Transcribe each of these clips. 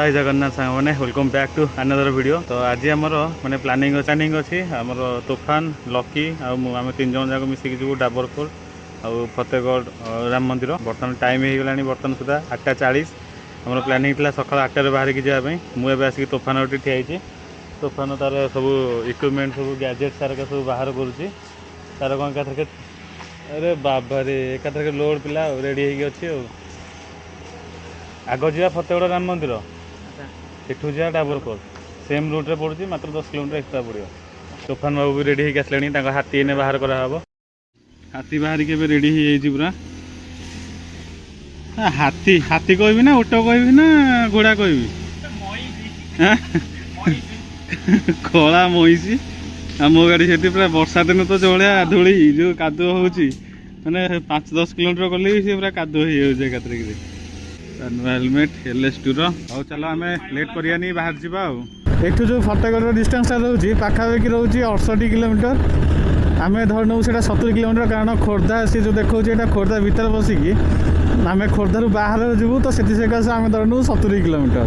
जय जगन्नाथ सांग मैंने welcome back to another video. तो आज आमर माने प्लानिंग अच्छी आमर तूफान लकी आम 3 जन जाक मिसिक जीव डाबरपुर आउ फतेहगढ़ राम मंदिर। बर्तमान टाइम हो गला बर्तमान सुधा 8:40 आम प्लानिंग था सका 8 बाहर की जावाई। मुझे आसिक तूफान ठिया तूफान तार सब इक्विपमेंट सब गैजेट सारा सब बाहर करुच्ची तार कौन एकाथरके अरे बाबारे एकाथरके लोड पिला रेडी हो आग जा फतेहगढ़ राम मंदिर सेठू जा डाबरपुर सेम रूट रे पड़ुची मात्र 10 किलोमीटर एक्सट्रा पड़ो। तूफान बाबू भी रेडी होकर आसले हाथी एने बाहर कराब हाथी बाहर के रेडी हो पूरा हाथी हाथी कहबी ना ओट कहबी ना घोड़ा कहबी कला महिषी आ मो गाड़ी से पूरा वर्षा दिन तो जो भाया धूली जो कादुଅ होची माने 5-10 किलोमीटर गले भी पूरा कादुଅ हो जाए हेलमेट LS2 रो चलो आम लेट करियानी बाहर जावा एठू जो फतेहगढ़ डिस्टेंस रोचे पाखापाखि रोचे 68 किलोमीटर आम धर नौ से 70 किलोमीटर कारण खोर्धा सी जो देखा खोर्धा भितर बसिकी आम खोर्धारू बाहर जीवु तो से सकाशे आम धर नौ 70 किलोमीटर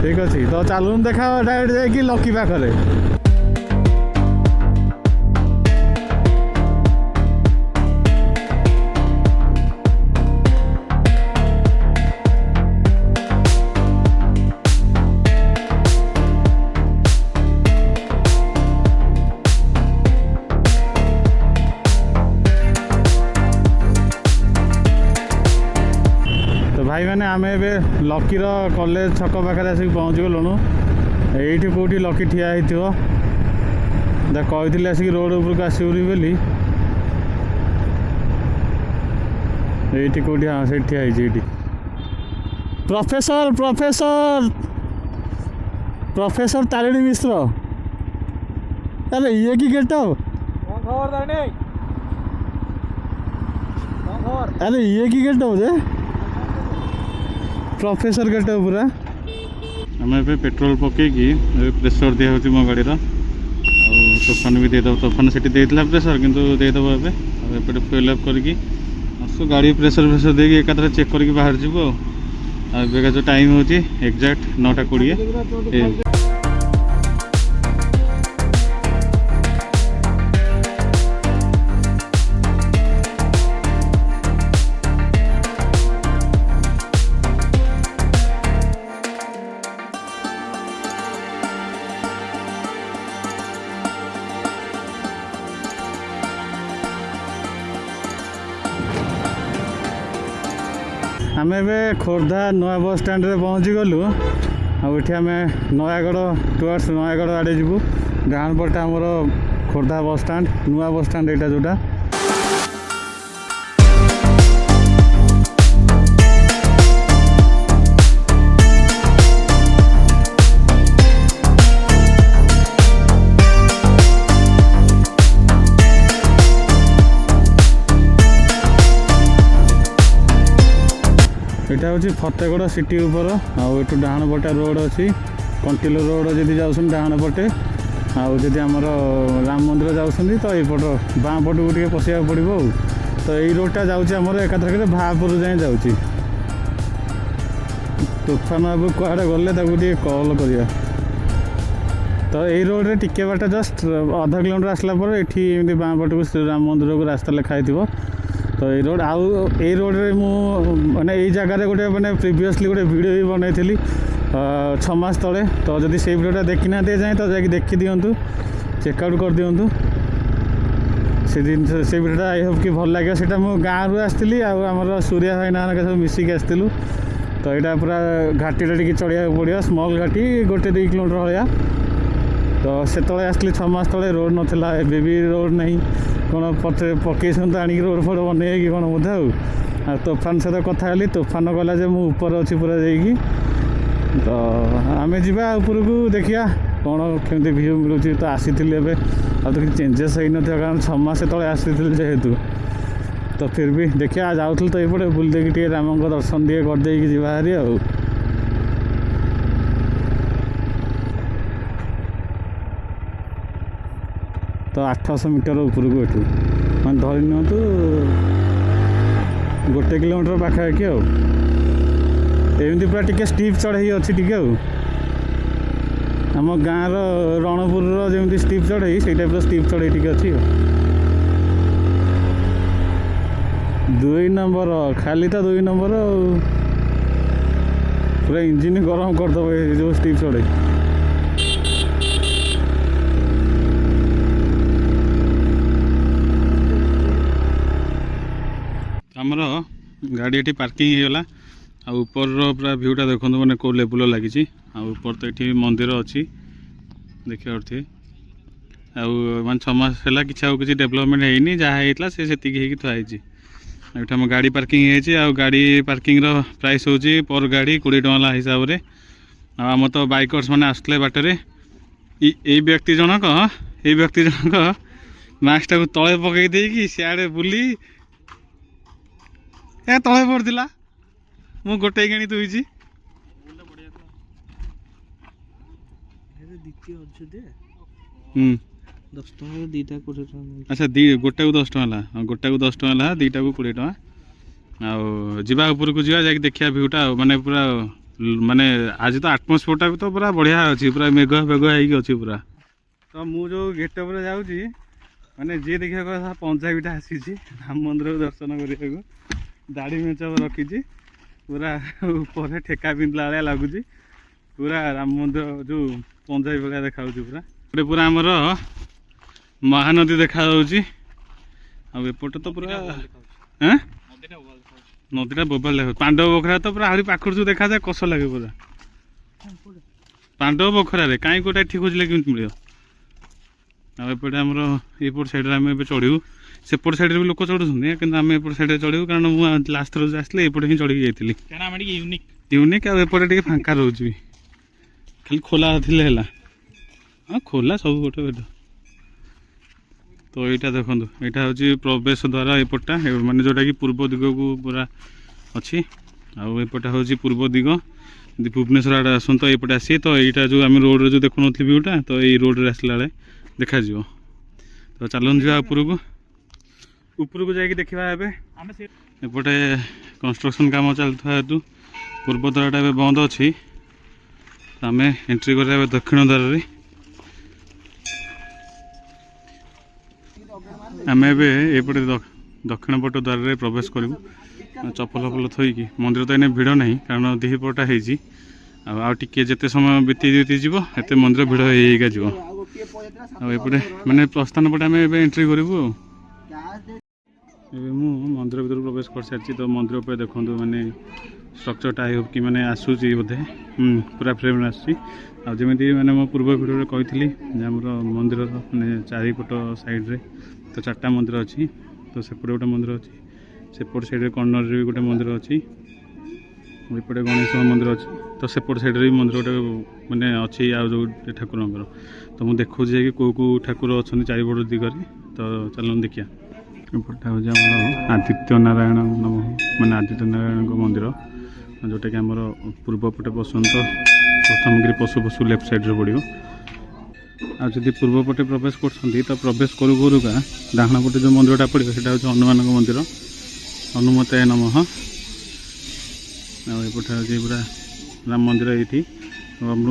ठीक अच्छे। तो चलू देखा डायरेक्ट जाकि लकी पाखे भाई मैंने आम ए लकीर कॉलेज छक पाखे आसिक पहुँच गलुणु ये कौटी लकी ठिया कही आसिक रोड उपरक आसबरी बोली ये कौटी हाँ से ठिया ये प्रोफेसर प्रोफेसर प्रोफेसर तारिणी मिश्र अरे ये की गेटअप अरे ये की गेटअप जे प्रोफेसर गेटअप पूरा आम ए पेट्रोल पकईकि प्रेसर दिया मो गाड़ी तूफान भी देदेव तूफान से प्रेसर किंतु देदेव एपटे फुएल अप करके आसु गाड़ी प्रेसर फेसर देकी एकाथरे चेक करके बाहर जीव आ जो टाइम हो एक्जाक्ट 9:20 आम ए खोर्धा नया बस स्टैंड रे पहुँची गलु आठ आम नयागढ़ टुवर्ड्स नयागढ़ आड़े जीवु डाण पटे आमर खोर्धा बस स्टैंड नुआ बस स्टैंड यहाँ जोटा यहाँ हूँ फतेहगढ़ सिटी ऊपर आउ डाण पटे रोड अच्छी कंटिलो रोड जब जाऊँ डाण पटे आदि आमर राम मंदिर जाऊँ तो यपट बाँ पट को पशिया पड़ो तो यही रोडटा जाऊँगी एकाथरके भापुर जाए जाऊँगी तूफान बाबू कुआड़े गले कॉल करिया तो यही रोड रे टिके बाट जस्ट आधा किलोमीटर आसला ये बाँ पट को श्री राम मंदिर को रास्ता लिखाई तो ये रोड आउ ये रोड रे मु माने ये जगह गोटे मैंने प्रिवियसली गोटे वीडियो भी बनई 6 मास तले तो जदि से वीडियोटा देखी ना जाए तो जाकि देखी दिंतु चेकआउट कर दिंतु से दिन से वीडियोटा आई होप कि भल लगे से गाँव आसती आमर सूर्या भाई ना सब मिसिक आसलु तो यहाँ पूरा घाटीटा टी चढ़ा पड़ो स्मॉल घाटी 1-2 किलोमीटर भाया तो से आसली 6 मास तले रोड नाला एबे भी रोड नहीं कौन पकई आनिक रोड फोड बन कि कौन बोधे तूफान सहित कथा तूफान कहला जे मु ऊपर अच्छी पूरा जाइकी तो आम जा ऊपर को देखिया कौन केमती व्यू मिलूँ तो आसी तो किसी चेंजेस हो न कारण 6 मास तले आसी जेहेतु तो फिर भी देखिया जाऊँ तो ये बुल देखिए राम दर्शन दिए करदे बाहरी तो 800 मीटर ऊपर को एठू मैं धरी नियंतु 1 किलोमीटर पाखापाखि एमती पूरा टिके स्टीप चढ़ई अच्छी टिके आम गाँव रणपुर जमी स्टीप चढ़ई से टाइप स्टीप चढ़ई टिके अच्छी 2 नंबर खाली तो 2 नंबर पूरा इंजिन गरम करदे जो स्टीप चढ़ई आमर गाड़ी ये पार्किंग होगा ऊपर पूरा भ्यूटा देखो मैंने कौ लेवल लगी ऊपर तो ये मंदिर अच्छी देखिए मान 6 मास है कि डेवलपमेंट है जहाँ होता से थी ये गाड़ी पार्किंग है गाड़ी पार्किंग प्राइस हूँ पर गाड़ी 20 टଙ୍କା हिसाब से आम तो बाइकर्स मैंने आसते बाटर ये व्यक्ति जनक मास्क टाक तले पकई देकी सियाड़े बुली तले पड़ता मु गोटे गाड़ी दुईची अच्छा गोटे को 10 टଙ୍କା गोटे को 10 टଙ୍କା दीटा को 20 टଙ୍କା आवा ऊपर को जा देखिया भ्यूटा माने पूरा माने आज तो आटमोस्फियर तो पूरा बढ़िया अच्छी पूरा मेघ फेघ अच्छी पूरा तो मु जो गेट पर जाऊँगी माने जी देखिया कथा पंजाबीटा आसी राम मंदिर को दर्शन करने दाढ़ी मेचअप रखी पूरा ऊपर ठेका पिंधला भाया लगुच पूरा राम मंदिर जो पंजाबी भगा देखा पूरा पूरा आमर महानदी देखा एपट तो पूरा नदीटा बोबाल देखा पांडव पोखरा तो पूरा आहरी पाखर जो देखा जाए कष लगे पूरा पांडव पोखर कहीं गोटे ठीक खोजले केमती मिल आमर एपट साइड आम चढ़ू सेपट साइड भी लोक चढ़ुं कि आम एपट साइड चढ़ू कारण मुझे लास्ट थर जो आसले एपटे ही चढ़ी जाइली यूनिक आएपटे फांका रोच भी खाली खोला थी हाँ खोला सब गोटे बेट तो यहाँ देखो यहाँ हूँ प्रवेश द्वार एपटा माने जोटा कि पूर्व दिग को पूरा अच्छी आउटा हूँ पूर्व दिग भुवनेश्वर आड़े आसत एपटे आसी तो यहाँ जो आम रोड जो देखुन भ्यूटा तो यही रोड रे आसला बेले देखा तो चलन जा ऊपर को जाकि देखा एपटे कंस्ट्रक्शन काम चलता हेतु पूर्व द्वारटा बंद अच्छी आम एंट्री कर दक्षिण द्वार आम एपटे दक्षिण पट द्वार रे प्रवेश करूँ चपल फपल थोक मंदिर तो इन्हें भिड़ नहीं कारण दिपटा होटी जिते समय बीती जीव एत मंदिर भिड़ होगा जीव आएपटे माने प्रस्थान पटे आम एंट्री करूँ मंदिर भर प्रवेश कर सारी तो मंदिर पर देखो माने स्ट्रक्चरटा आई होप कि मैंने आसूसी बोधे पूरा फ्रेम आसूसी आमती मैंने मो पूर्व भिडियो कही मंदिर मैंने चारिपट साइड रे तो 4टा मंदिर अच्छी तो सेपटे गोटे मंदिर अच्छी सेपट साइड कर्णर भी गोटे मंदिर अच्छी एपटे गणेश मंदिर अच्छी तो सेपट साइड भी मंदिर गोटे मैंने अच्छी आ जो ठाकुर तो मुझे देखा कि कौ ठाकुर अच्छा चारिपट दिगरे तो चलो देखिए एपटा हूँ आदित्य नारायण नम माने आदित्य नारायण मंदिर जोटा कि आम पूर्व पटे बसंत प्रथमगिरी पशु पशु लेफ्ट साइड रे पड़ो आदि पूर्व पटे प्रवेश कर तो प्रवेश करू करूका डाण पटे जो मंदिरटा पड़ो से हूँ हनुमान मंदिर हनुमते नमः आएपटे हूँ पूरा राम मंदिर ये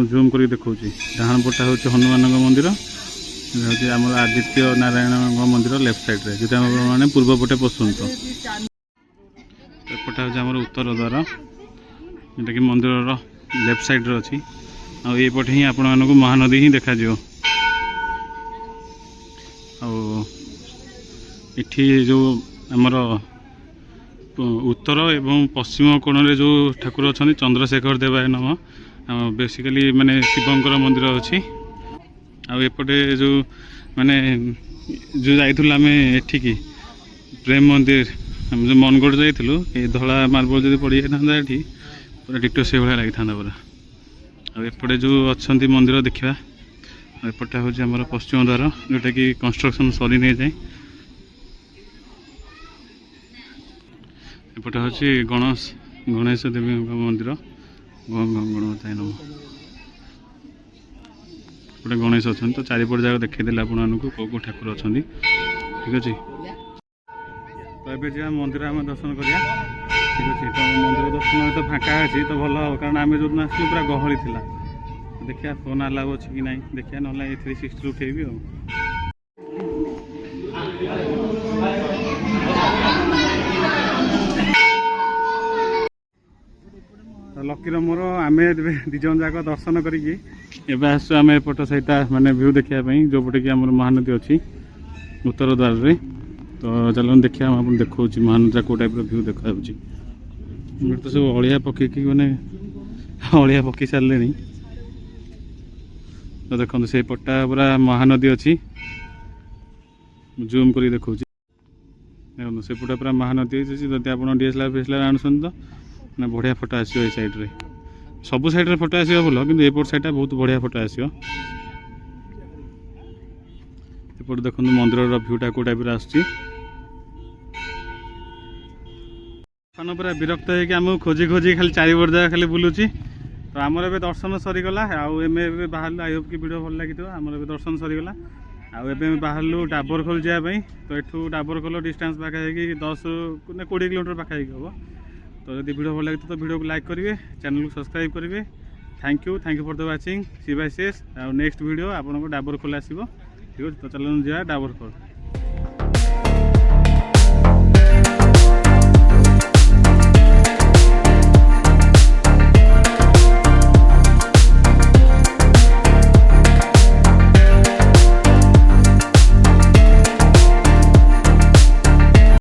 जूम कर देखा डाण पटा हूँ हनुमान मंदिर हूँ आम आदित्य नारायण मंदिर लेफ्ट साइड रे जो मैंने पूर्व पटे पसंद एपटे हूँ आम उत्तर द्वार जोटा कि मंदिर लेफ्ट साइड रे अच्छी आईपटे ही आपण मानक महानदी ही देखा इठी जो आमर उत्तर एवं पश्चिम कोण रे जो ठाकुर अच्छा चंद्रशेखर देवाय नम बेसिकली माने शिवंकर मंदिर अच्छी आएपटे जो माने जो जाइलु आम एठिकी प्रेम मंदिर आम जो मनगढ़ जाइलु ये धला मार्बल जो पड़ जाता ये पूरा डिटो से भाया लगी था पूरा आएपटे जो अच्छा मंदिर देखा एपटे हूँ आम पश्चिम द्वार जोटा कि कंस्ट्रक्शन सरी नहीं जाए एपटे हूँ गणेश देवी मंदिर गणपताय नम एपटे गणेश अच्छा तो चारिपट जगह देखईदे आपको कौ ठाकुर अच्छा ठीक अच्छे तो ये मंदिर आम दर्शन करिया ଠିକ୍ ଅଛି। ତ ମନ୍ଦିର ଦର୍ଶନ ତ ଫାଙ୍କା ଅଛି ତ ଭଲ ହେବ, କାରଣ ଆମେ ଯେଉଁଦିନ ଆସିଲୁ ପୁରା ଗହଳି ଥିଲା। ଦେଖିବା ଫୋନ୍ ଆଲାଉ ଅଛି କି ନାହିଁ ଦେଖିବା, ନହେଲେ ଏ 360 ଉଠେଇବି ଆଉ। ଲକିର ମୋର ଆମେ ଏବେ 2 ଜଣ ଯାକ ଦର୍ଶନ କରିକି ଏବେ ଆସୁଛୁ ଆମେ ଏପଟ ସେଇଟା ମାନେ ଭ୍ୟୁ ଦେଖିବା ପାଇଁ, ଯେଉଁପଟେ କି ଆମର ମହାନଦୀ ଅଛି ଉତ୍ତର ଦ୍ୱାରରେ। ତ ଚାଲନ୍ତୁ ଦେଖିବା, ମୁଁ ଆପଣଙ୍କୁ ଦେଖାଉଛି ମହାନଦୀଟା କେଉଁ ଟାଇପ୍ର ଭ୍ୟୁ ଦେଖାଯାଉଛି। ଏଠି ତ ସବୁ ଅଳିଆ ପକେଇକି ମାନେ ଅଳିଆ ପକେଇ ସାରିଲେଣି। ତ ଦେଖନ୍ତୁ ସେଇ ପଟଟା ପୁରା ମହାନଦୀ ଅଛି, ଜୁମ୍ କରି ଦେଖାଉଛି। ଦେଖନ୍ତୁ ସେପଟେ ପୁରା ମହାନଦୀ ଅଛି। ଯଦି ଆପଣ DSLR ଆଣୁଛନ୍ତି ତ ନା ବଢ଼ିଆ ଫଟୋ ଆସିବ ଏଇ ସାଇଡ଼୍ରେ। ସବୁ ସାଇଡ଼୍ରେ ଫଟୋ ଆସିବ ଭଲ, କିନ୍ତୁ ଏପଟ ସାଇଡ଼୍ଟା ବହୁତ ବଢ଼ିଆ ଫଟୋ ଆସିବ। ଏପଟେ ଦେଖନ୍ତୁ ମନ୍ଦିରର ଭ୍ୟୁଟା କେଉଁ ଟାଇପ୍ର ଆସୁଛି। ଦର୍ଶନ ପୁରା ବିରକ୍ତ ହେଇକି ଆମକୁ ଖୋଜି ଖୋଜି ଖାଲି ଚାରିପଟ ଜାଗା ଖାଲି ବୁଲୁଛି। ତ ଆମର ଏବେ ଦର୍ଶନ ସରିଗଲା, ଆଉ ଏବେ ବାହାରିଲୁ। ଆଇ ହୋପ୍ କି ଭିଡ଼ିଓ ଭଲ ଲାଗିଥିବ। ଆମର ଏବେ ଦର୍ଶନ ସରିଗଲା, ଆଉ ଏବେ ଆମେ ବାହାରିଲୁ ଡାବରଖୋଲ ଯିବା ପାଇଁ। ତ ଏଠୁ ଡାବରଖୋଲ ଡିଷ୍ଟାନ୍ସ ପାଖାପାଖି 10-20 କିଲୋମିଟର ପାଖାପାଖି ହେବ। ତ ଯଦି ଭିଡ଼ିଓ ଭଲ ଲାଗିଥିବ ତ ଭିଡ଼ିଓକୁ ଲାଇକ୍ କରିବେ, ଚ୍ୟାନେଲକୁ ସବସ୍କ୍ରାଇବ୍ କରିବେ। Thank you for the watching. ସି ବାଇ ସିଏସ୍। ଆଉ ନେକ୍ସଟ ଭିଡ଼ିଓ ଆପଣଙ୍କୁ ଡାବରଖୋଲ ଆସିବ। ଠିକ୍ ଅଛି, ତ ଚାଲନ୍ତୁ ଯିବା ଡାବରଖୋଲ।